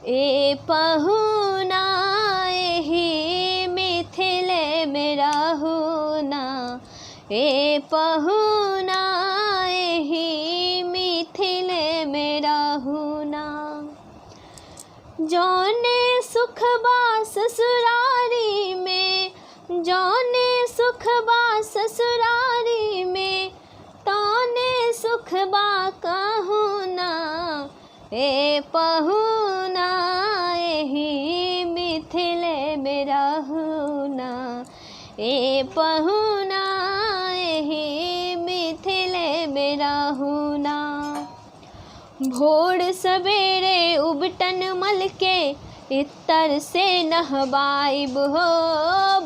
ए पहुना एहि मिथिले में रहुना, ए पहुना एहि मिथिले में रहुना। जौने सुख बा ससुरारी में, जौने सुख बा ससुरारी में, तौने सुख बा कहूना। ए पहुना एहि मिथिले में रहुना, ए पहुना एहि मिथिले में रहुना। भोर सवेरे उबटन मल के इत्तर से नहवाइब हो,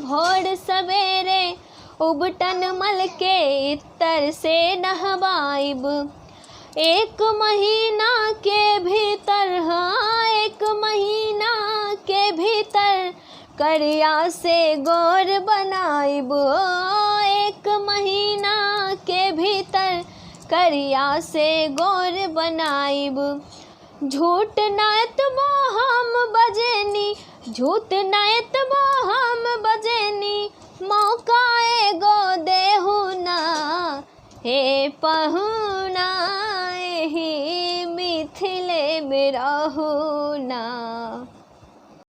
भोर सवेरे उबटन मल के इत्तर से नहवाइब। एक महीना के भीतर, हाँ एक महीना के भीतर करिया से गोर बनाइब। एक महीना के भीतर करिया से गोर बनाइब। झूठ नायत बो हम बजेनी, झूठ नायत बो हम बजेनी, मौका एगो देहुना। हे पहुना एहि मिथिले में रहुना।